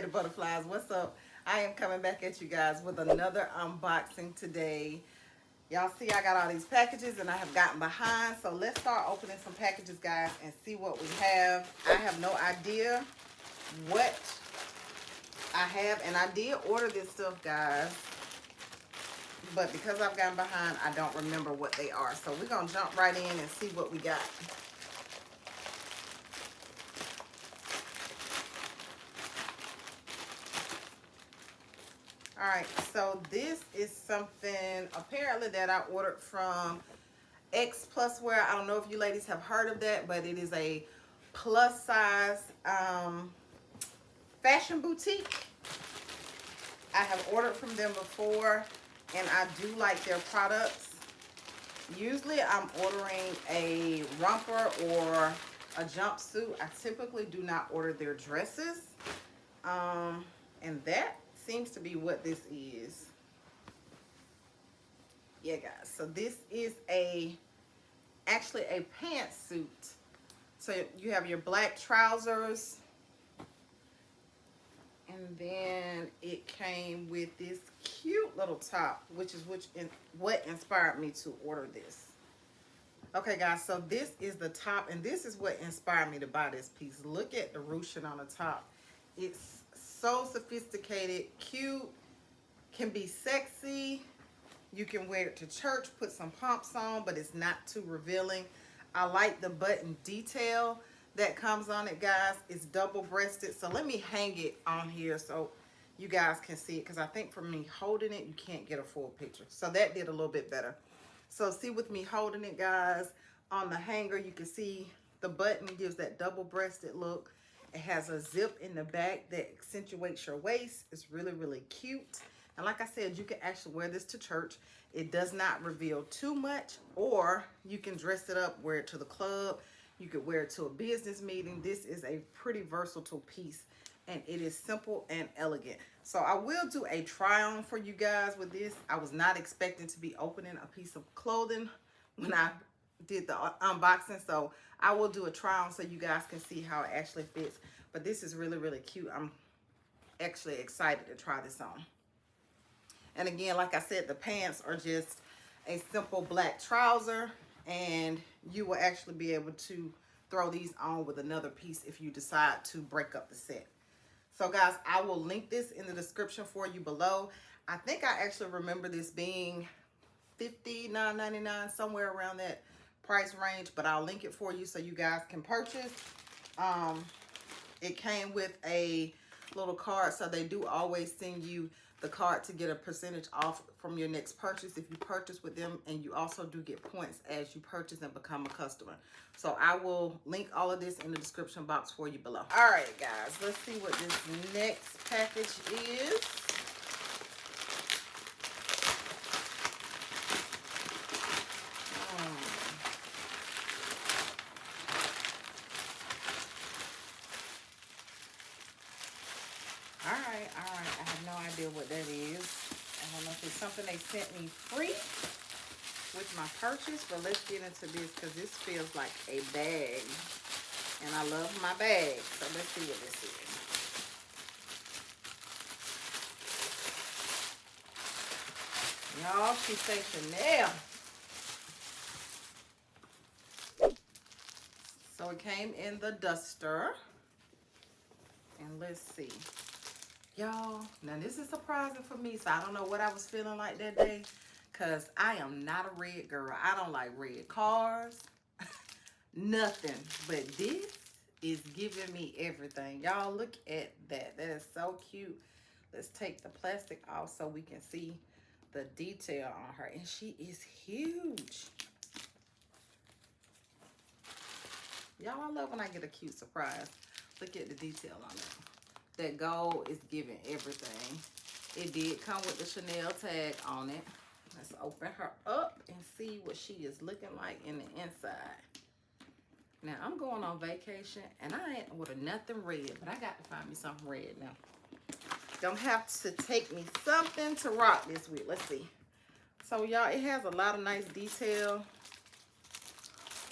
Pretty butterflies, what's up? I am coming back at you guys with another unboxing today. Y'all see I got all these packages and I have gotten behind, so let's start opening some packages, guys, and see what we have. I have no idea what I have, and I did order this stuff, guys, but because I've gotten behind, I don't remember what they are. So we're gonna jump right in and see what we got. All right, so this is something apparently that I ordered from X Plus Wear. I don't know if you ladies have heard of that, but it is a plus size fashion boutique. I have ordered from them before, and I do like their products. Usually I'm ordering a romper or a jumpsuit. I typically do not order their dresses. And that seems to be what this is. Yeah, guys, so this is actually a pantsuit. So you have your black trousers, and then it came with this cute little top, which is what inspired me to order this. Okay, guys, so this is the top, and this is what inspired me to buy this piece. Look at the ruching on the top. It's so sophisticated, cute, can be sexy. You can wear it to church, put some pumps on, but it's not too revealing. I like the button detail that comes on it, guys. It's double-breasted, so let me hang it on here so you guys can see it, because I think from me holding it, you can't get a full picture. So that did a little bit better. So see, with me holding it, guys, on the hanger, you can see the button gives that double-breasted look. It has a zip in the back that accentuates your waist. It's really, really cute. And like I said, you can actually wear this to church. It does not reveal too much, or you can dress it up, wear it to the club. You could wear it to a business meeting. This is a pretty versatile piece, and it is simple and elegant. So I will do a try on for you guys with this. I was not expecting to be opening a piece of clothing when I did the unboxing, so I will do a try on so you guys can see how it actually fits. But this is really, really cute. I'm actually excited to try this on. And again, like I said, the pants are just a simple black trouser, and you will actually be able to throw these on with another piece if you decide to break up the set. So guys, I will link this in the description for you below. I think I actually remember this being $59.99, somewhere around that price range, but I'll link it for you so you guys can purchase. It came with a little card, so they do always send you the card to get a percentage off from your next purchase if you purchase with them, and you also do get points as you purchase and become a customer. So I will link all of this in the description box for you below. All right, guys, let's see what this next package is. All right, I have no idea what that is. I don't know if it's something they sent me free with my purchase, but let's get into this because this feels like a bag, and I love my bag. So let's see what this is. Y'all, she say Chanel. So it came in the duster, and let's see. Y'all, now this is surprising for me, so I don't know what I was feeling like that day, because I am not a red girl. I don't like red cars, nothing. But this is giving me everything. Y'all, look at that. That is so cute. Let's take the plastic off so we can see the detail on her. And she is huge. Y'all, I love when I get a cute surprise. Look at the detail on it. That gold is giving everything. It did come with the Chanel tag on it. Let's open her up and see what she is looking like in the inside. Now, I'm going on vacation, and I ain't ordered nothing red, but I got to find me something red now. Gonna have to take me something to rock this with. Let's see. So, y'all, it has a lot of nice detail.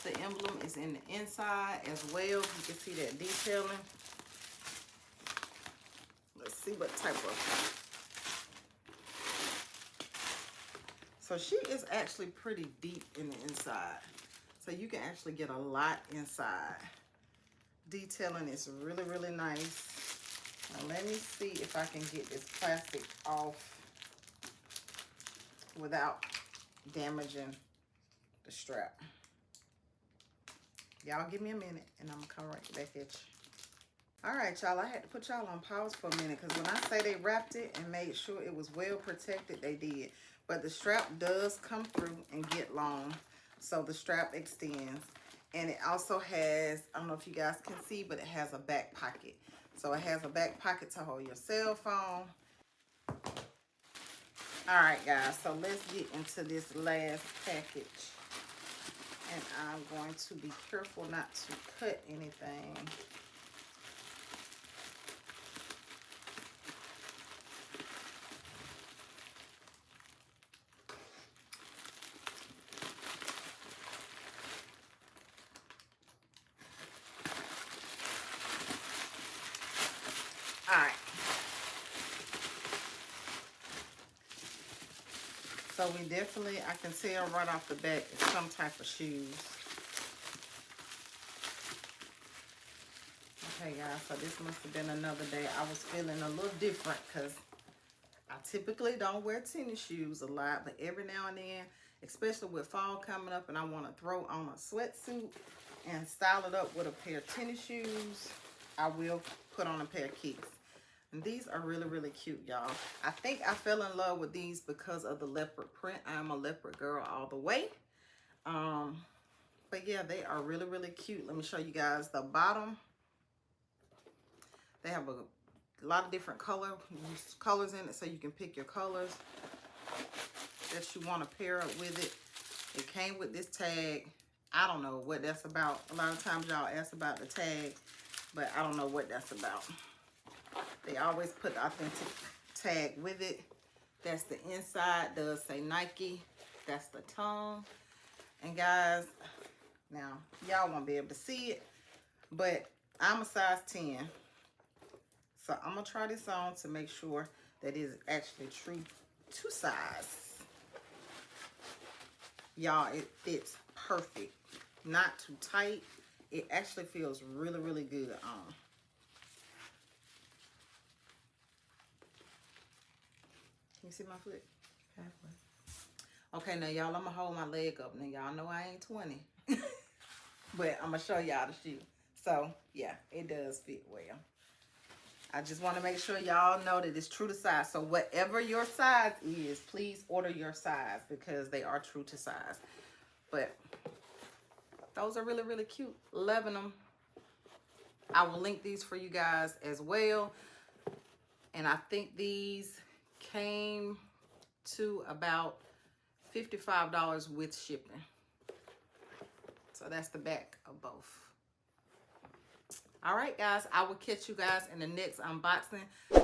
The emblem is in the inside as well. You can see that detailing. see what type of. So she is actually pretty deep in the inside. So you can actually get a lot inside. Detailing is really, really nice. Now let me see if I can get this plastic off without damaging the strap. Y'all give me a minute and I'm gonna come right back at you. All right, y'all, I had to put y'all on pause for a minute because when I say they wrapped it and made sure it was well protected, they did. But the strap does come through and get long. So the strap extends. And it also has, I don't know if you guys can see, but it has a back pocket. So it has a back pocket to hold your cell phone. All right, guys, so let's get into this last package. And I'm going to be careful not to cut anything. All right. So we definitely, I can tell right off the bat, it's some type of shoes. Okay, guys, so this must have been another day. I was feeling a little different because I typically don't wear tennis shoes a lot, but every now and then, especially with fall coming up and I want to throw on a sweatsuit and style it up with a pair of tennis shoes, I will put on a pair of kicks. And these are really, really cute, y'all. I think I fell in love with these because of the leopard print. I'm a leopard girl all the way. But yeah, they are really, really cute. Let me show you guys the bottom. They have a lot of different colors in it, so you can pick your colors that you want to pair up with it. It came with this tag. I don't know what that's about. A lot of times y'all ask about the tag, but I don't know what that's about. They always put the authentic tag with it. That's the inside. Does say Nike. That's the tongue. And guys, now y'all won't be able to see it, but I'm a size 10. So I'm going to try this on to make sure that it is actually true to size. Y'all, it fits perfect. Not too tight. It actually feels really, really good on. Can you see my foot? Halfway. Okay, now y'all, I'm going to hold my leg up. Now y'all know I ain't 20. But I'm going to show y'all the shoe. So, yeah, it does fit well. I just want to make sure y'all know that it's true to size. So whatever your size is, please order your size because they are true to size. But those are really, really cute. Loving them. I will link these for you guys as well. And I think these came to about $55 with shipping. So that's the back of both. All right, guys, I will catch you guys in the next unboxing.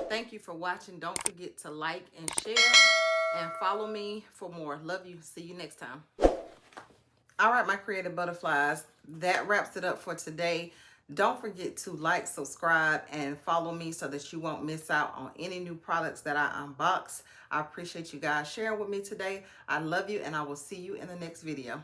Thank you for watching. Don't forget to like and share and follow me for more. Love you. See you next time. All right, my creative butterflies, that wraps it up for today. Don't forget to like, subscribe, and follow me so that you won't miss out on any new products that I unbox. I appreciate you guys sharing with me today. I love you, and I will see you in the next video.